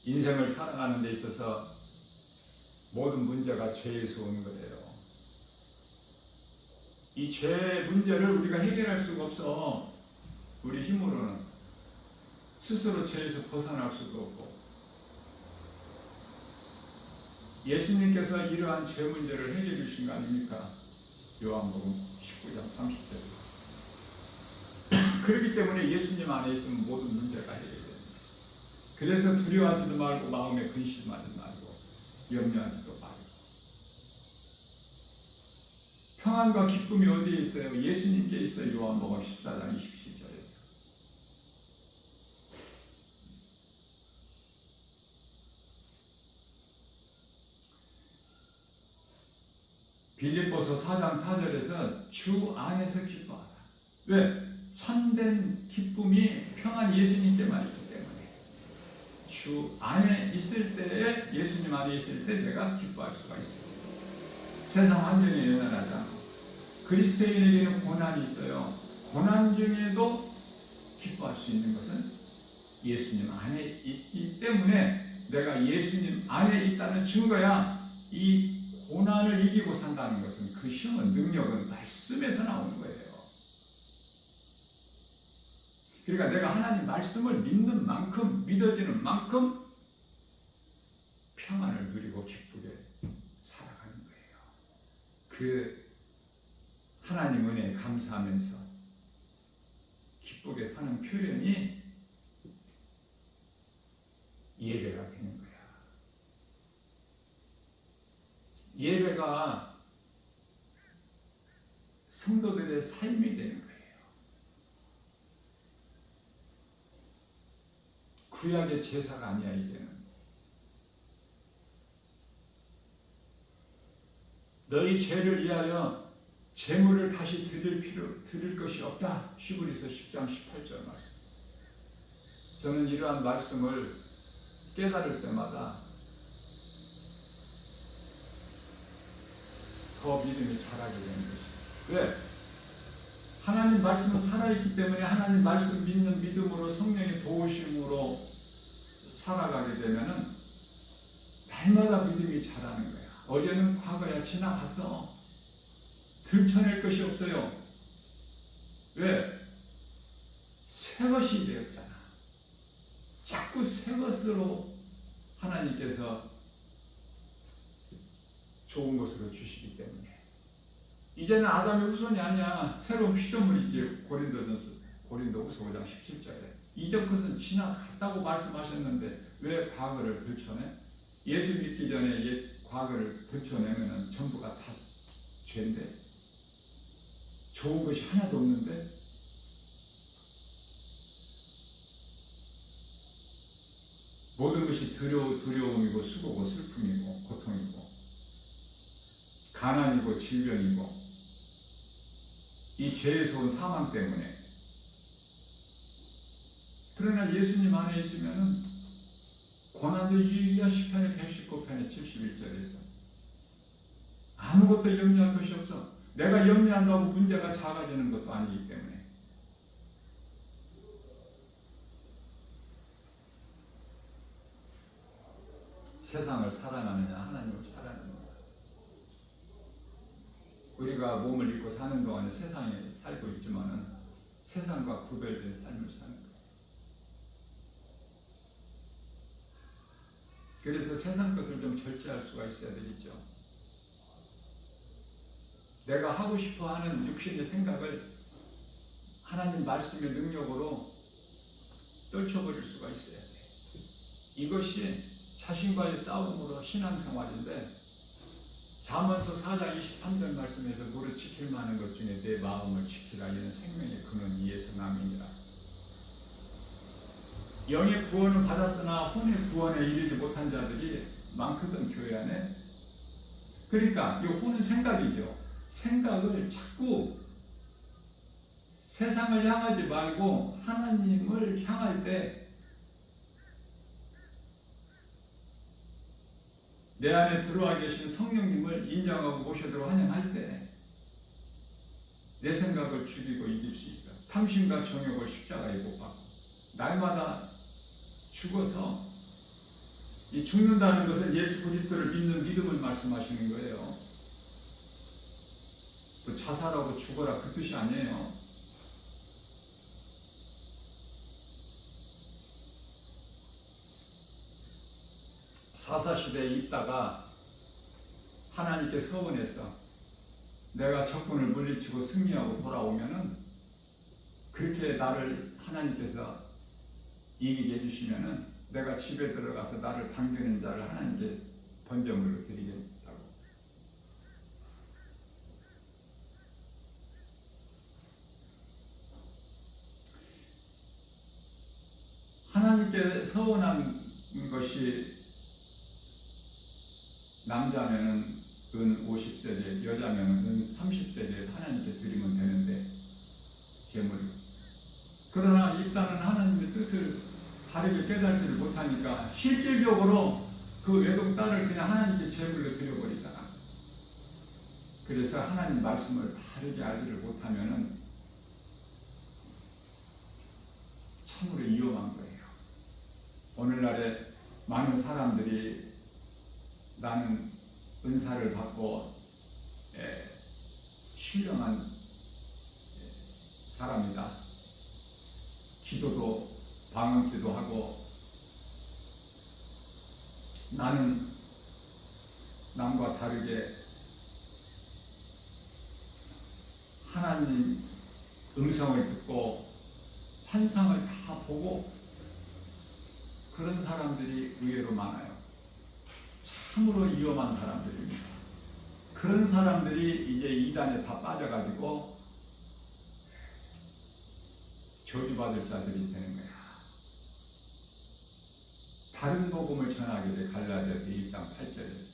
인생을 살아가는 데 있어서 모든 문제가 죄에서 오는 거예요. 이 죄의 문제를 우리가 해결할 수가 없어. 우리 힘으로는 스스로 죄에서 벗어날 수도 없고, 예수님께서 이러한 죄 문제를 해결해 주신 거 아닙니까? 요한복음 19장 30절. 그렇기 때문에 예수님 안에 있으면 모든 문제가 해결됩니다. 그래서 두려워하지도 말고 마음에 근심하지 말고 염려하지도 말고. 평안과 기쁨이 어디에 있어요? 예수님께 있어요. 요한복음 14장 27절에서. 빌립보서 4장 4절에서 주 안에서 기뻐하라. 왜? 참된 기쁨이 평안 예수님께만 있기 때문에. 주 안에 있을 때에, 예수님 안에 있을 때 내가 기뻐할 수가 있어요. 세상 환경에 연연하지 않고. 그리스도인에게는 고난이 있어요. 고난 중에도 기뻐할 수 있는 것은 예수님 안에 있기 때문에 내가 예수님 안에 있다는 증거야. 이 고난을 이기고 산다는 것은, 그 힘은, 능력은 말씀에서 나오는 거예요. 그러니까 내가 하나님 말씀을 믿는 만큼, 믿어지는 만큼 평안을 누리고 기쁘게 살아가는 거예요. 그 하나님 은혜에 감사하면서 기쁘게 사는 표현이 예배가 되는 거야. 예배가 성도들의 삶이 되는 거예요. 구약의 제사가 아니야, 이제는. 너희 죄를 위하여 제물을 다시 드릴 것이 없다. 히브리서 10장 18절 말씀. 저는 이러한 말씀을 깨달을 때마다 더 믿음이 자라게 되는 것이죠. 왜? 하나님 말씀은 살아있기 때문에 하나님 말씀 믿는 믿음으로 성령의 도우심으로 살아가게 되면은 날마다 믿음이 자라는 거야. 어제는 과거야, 지나갔어. 들춰낼 것이 없어요. 왜? 새 것이 되었잖아. 자꾸 새 것으로 하나님께서 좋은 것으로 주시기 때문에. 이제는 아담의 후손이 아니야. 새로운 피조물이지. 고린도후서 5장 17절에. 이전 것은 지나갔다고 말씀하셨는데 왜 과거를 들춰내? 예수 믿기 전에 옛 과거를 들춰내면 전부가 다 죄인데, 좋은 것이 하나도 없는데, 모든 것이 두려움이고 수고고 슬픔이고 고통이고 가난이고 질병이고 이 죄에서 온 사망 때문에. 그러나 예수님 안에 있으면은 고난도 이기야 시편의 119편의 71절에서 아무것도 염려할 것이 없어. 내가 염려한다고 문제가 작아지는 것도 아니기 때문에. 세상을 사랑하느냐 하나님을 사랑하느냐. 우리가 몸을 입고 사는 동안에 세상에 살고 있지만은 세상과 구별된 삶을 사는 거예요. 그래서 세상 것을 좀 절제할 수가 있어야 되겠죠. 내가 하고 싶어 하는 육신의 생각을 하나님 말씀의 능력으로 떨쳐버릴 수가 있어야 돼. 이것이 자신과의 싸움으로 신앙생활인데, 잠언서 4장 23절 말씀에서 무릇 지킬 만한 것 중에 내 마음을 지키라. 이는 생명의 근원 이에서 남이니라. 영의 구원을 받았으나 혼의 구원에 이르지 못한 자들이 많거든, 교회 안에. 그러니까 이 혼은 생각이죠. 생각을 자꾸 세상을 향하지 말고 하나님을 향할 때, 내 안에 들어와 계신 성령님을 인정하고 모셔들어 환영할 때 내 생각을 죽이고 이길 수 있어. 탐심과 정욕을 십자가에 못 박고 날마다 죽어서, 이 죽는다는 것은 예수 그리스도를 믿는 믿음을 말씀하시는 거예요. 또 자살하고 죽어라 그 뜻이 아니에요. 사사시대에 있다가 하나님께 서원해서 내가 적군을 물리치고 승리하고 돌아오면은, 그렇게 나를 하나님께서 이기게 해주시면은 내가 집에 들어가서 나를 반기는 자를 하나님께 번제물로 드리겠다고. 하나님께 서원한 것이, 남자면은 은 50세제, 여자면은 은 30세제 하나님께 드리면 되는데, 제물을. 그러나 일단은 하나님의 뜻을 다르게 깨달지를 못하니까 실질적으로 그 외동딸을 그냥 하나님께 제물로 드려버리잖아. 그래서 하나님 말씀을 다르게 알지를 못하면은 참으로 위험한 거예요. 오늘날에 많은 사람들이 나는 은사를 받고 신령한 사람이다. 기도도 방언기도 하고 나는 남과 다르게 하나님 음성을 듣고 환상을 다 보고 그런 사람들이 의외로 많아요. 참으로 위험한 사람들입니다. 그런 사람들이 이제 이단에 다 빠져가지고 저주받을 자들이 되는 거야. 다른 복음을 전하게 돼. 갈라디아서 1장 8절에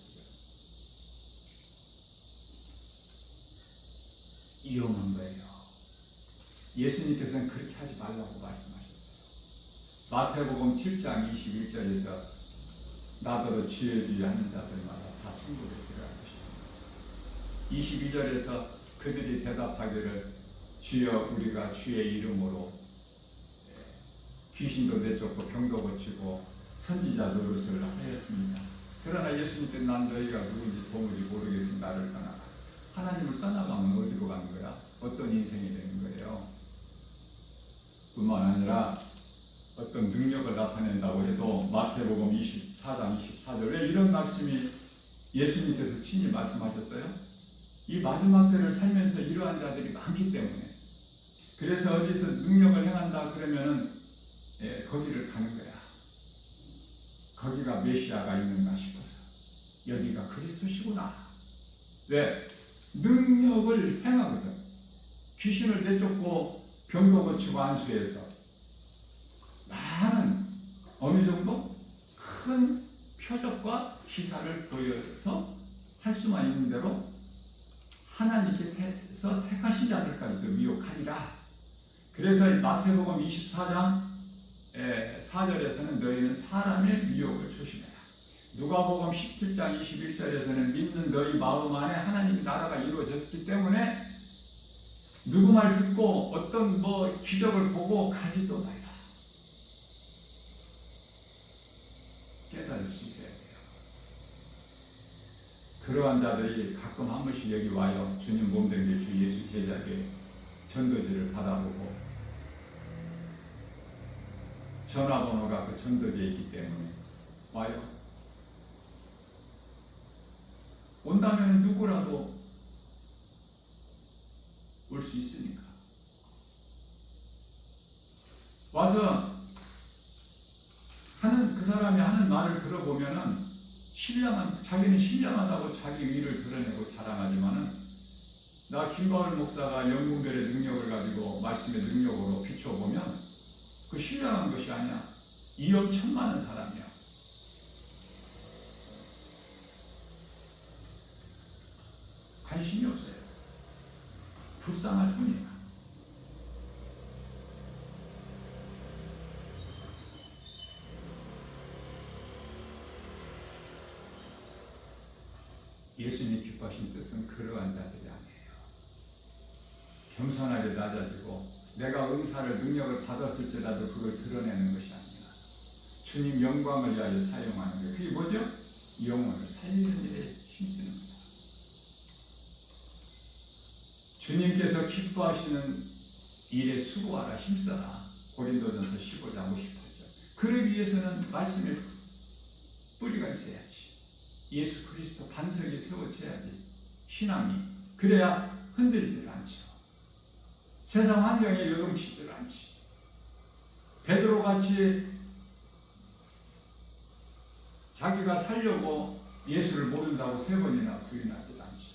위험한 거예요. 예수님께서는 그렇게 하지 말라고 말씀하셨어요. 마태복음 7장 21절에서 나더러 주여 주여 하는 자들마다 다 천국에 들어갈 것이다. 22절에서 그들이 대답하기를 주여 우리가 주의 이름으로 귀신도 내쫓고 병도 고치고 선지자 노릇을 하였습니다. 그러나 예수님께서 난 너희가 누군지 도무지 모르겠으니 나를 떠나라. 하나님을 떠나가면 어디로 가는 거야? 어떤 인생이 되는 거예요? 뿐만 아니라 어떤 능력을 나타낸다고 해도 마태복음 24장 24절 왜 이런 말씀이 예수님께서 친히 말씀하셨어요? 이 마지막 때를 살면서 이러한 자들이 많기 때문에 그래서 어디서 능력을 행한다 그러면은 거기를 가는 거야. 거기가 메시아가 있는가 싶어서 여기가 그리스도시구나. 왜? 능력을 행하거든. 귀신을 내쫓고 병도 고치고 안수해서 많은 어느 정도 큰 표적과 기사를 보여서 할 수만 있는 대로 하나님께서 택하신 자들까지도 미혹하리라. 그래서 마태복음 24장 4절에서는 너희는 사람의 미혹을 조심해라. 누가복음 17장 21절에서는 믿는 너희 마음 안에 하나님의 나라가 이루어졌기 때문에 누구 말 듣고 어떤 기적을 보고 가지도 말라. 깨달을 수 있어야 돼요. 그러한 자들이 가끔 한 번씩 여기 와요. 주님 몸된 게 주 예수 제자에게 전도지를 받아보고 전화번호가 그 전도지에 있기 때문에 와요. 온다면 누구라도 올 수 있으니까. 와서 그 사람이 하는 말을 들어보면은 자기는 신령하다고 자기 위를 드러내고 자랑하지만은 나 김바울 목사가 영분별의 능력을 가지고 말씀의 능력으로 비춰보면 그 신령한 것이 아니야. 2억 1천만은 사람이야. 관심이 없어요. 불쌍할 뿐이야. 예수님 기뻐하신 뜻은 그러한 자들이 아니에요. 겸손하게 낮아지고 내가 은사를 능력을 받았을지라도 그걸 드러내는 것이 아니라 주님 영광을 위하여 사용하는 거예요. 그게 뭐죠? 영혼을 살리는 일에 힘쓰는 거예요. 주님께서 기뻐하시는 일에 수고하라 힘써라. 고린도전서 15장 58절. 그러기 위해서는 말씀의 뿌리가 있어야지. 예수 그리스도 반석이 세워져야지. 신앙이. 그래야 흔들리질 않죠. 세상 환경에 요동치질 않지. 베드로같이 자기가 살려고 예수를 모른다고 3번이나 부인하지 않죠.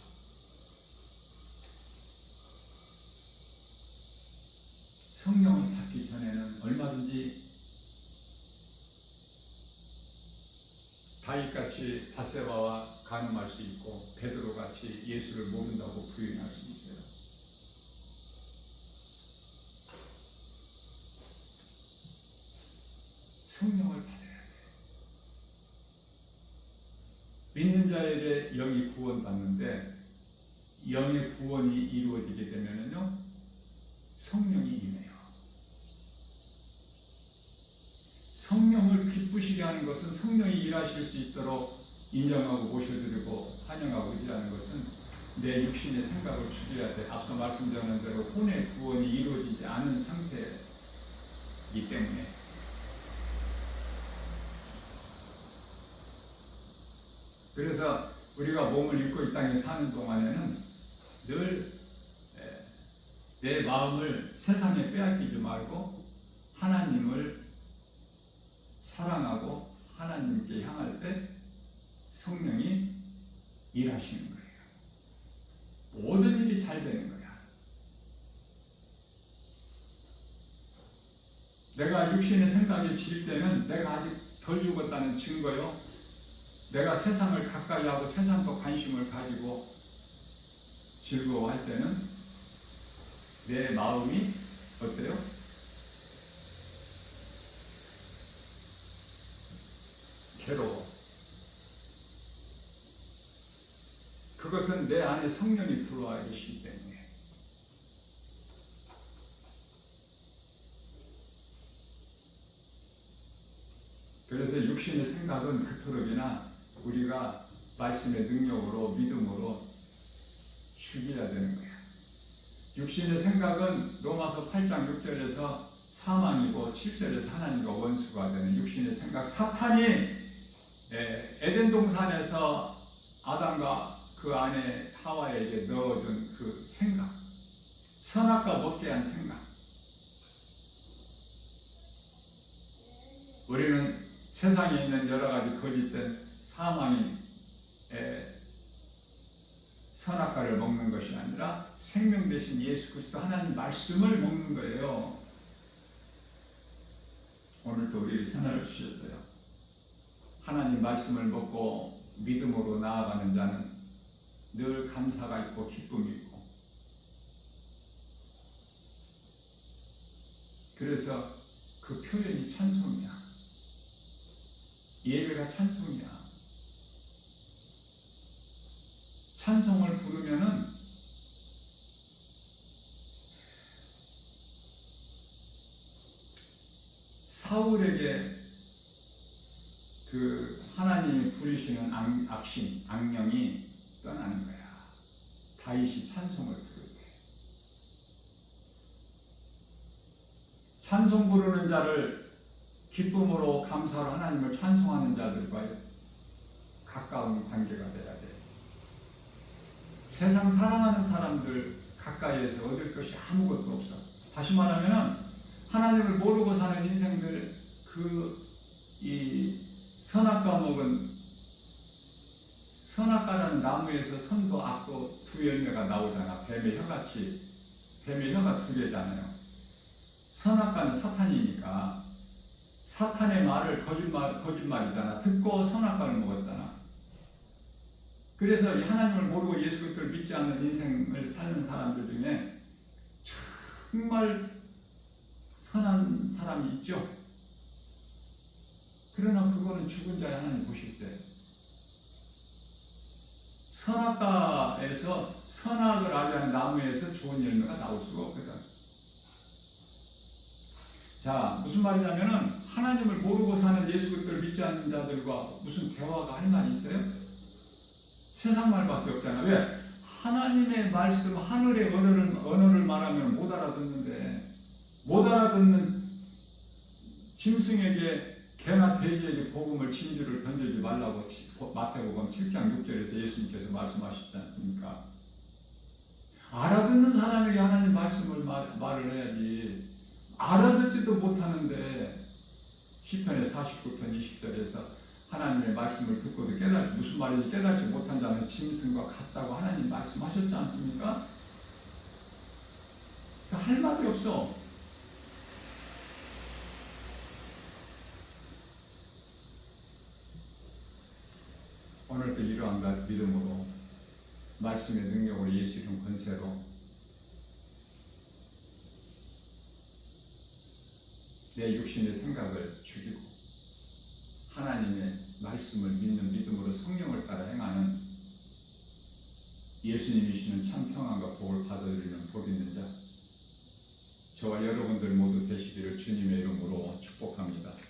성령을 받기 전에는 얼마든지 다윗같이 바세바와 간음할 수 있고 베드로같이 예수를 모른다고 부인할 수 있어요. 성령을 받아야 돼요. 믿는 자에게 영이 구원받는데 영의 구원이 이루어지게 되면은요 성령이 임해요. 성령을 기쁘시게 하는 것은 성령이 일하실 수 있도록 인정하고 모셔드리고 환영하고 의지하는 것은 내 육신의 생각을 죽여야 돼. 앞서 말씀드린 대로 혼의 구원이 이루어지지 않은 상태이기 때문에. 그래서 우리가 몸을 입고 이 땅에 사는 동안에는 늘 내 마음을 세상에 빼앗기지 말고 하나님을 사랑하고 하나님께 향할 때 성령이 일하시는 거예요. 모든 일이 잘 되는 거야. 내가 육신의 생각이 질 때는 내가 아직 덜 죽었다는 증거요. 내가 세상을 가까이 하고 세상도 관심을 가지고 즐거워할 때는 내 마음이 어때요? 괴로워. 그것은 내 안에 성령이 들어와 계시기 때문에. 그래서 육신의 생각은 그토록이나 우리가 말씀의 능력으로 믿음으로 죽여야 되는 거야. 육신의 생각은 로마서 8장 6절에서 사망이고 7절에서 하나님과 원수가 되는 육신의 생각. 사탄이 에덴 동산에서 아담과 그 안에 하와에게 넣어준 그 생각, 선악과 먹게 한 생각. 우리는 세상에 있는 여러 가지 거짓된 사망이 선악과를 먹는 것이 아니라 생명 대신 예수 그리스도 하나님 말씀을 먹는 거예요. 오늘도 우리 생활을 주셨어요. 하나님 말씀을 먹고 믿음으로 나아가는 자는 늘 감사가 있고 기쁨이 있고, 그래서 그 표현이 찬송이야. 예배가 찬송이야. 찬송을 부르면은 사울에게 그 하나님이 부리시는 악신, 악령이 떠나는 거야. 다윗이 찬송을 부르게. 찬송 부르는 자를 기쁨으로 감사로 하나님을 찬송하는 자들과 가까운 관계가 돼야 돼. 세상 사랑하는 사람들 가까이에서 얻을 것이 아무것도 없어. 다시 말하면 하나님을 모르고 사는 인생들, 이 선악과 먹은, 선악과라는 나무에서 선도 악도 두 열매가 나오잖아. 뱀의 혀같이. 뱀의 혀가 두 개잖아요. 선악과는 사탄이니까 사탄의 말을 거짓말이잖아. 듣고 선악과를 먹었잖아. 그래서 하나님을 모르고 예수 그리스도를 믿지 않는 인생을 사는 사람들 중에 정말 선한 사람이 있죠. 그러나 그거는 죽은 자의 하나님 보실 때 선악과에서 선악을 알려는 나무에서 좋은 열매가 나올 수가 없거든. 자, 무슨 말이냐면은 하나님을 모르고 사는 예수 그리스도를 믿지 않는 자들과 무슨 대화가 할 말이 있어요? 세상 말밖에 없잖아. 왜? 하나님의 말씀, 하늘의 언어를 말하면 못 알아듣는데, 못 알아듣는 짐승에게, 개나 돼지에게 복음을 진주를 던지지 말라고 마태복음 7장 6절에서 예수님께서 말씀하셨지 않습니까? 알아듣는 사람에게 하나님 말씀을 말을 해야지. 알아듣지도 못하는데 시편의 49편 20절에서 하나님의 말씀을 듣고도 무슨 말인지 깨닫지 못한 자는 짐승과 같다고 하나님 말씀하셨지 않습니까? 할 말이 없어. 오늘도 이러한 믿음으로 말씀의 능력으로 예수 이름 권세로 내 육신의 생각을 죽이고 하나님의 말씀을 믿는 믿음으로 성령을 따라 행하는 예수님이시는 참 평안과 복을 받아들이는 복 있는 자 저와 여러분들 모두 되시기를 주님의 이름으로 축복합니다.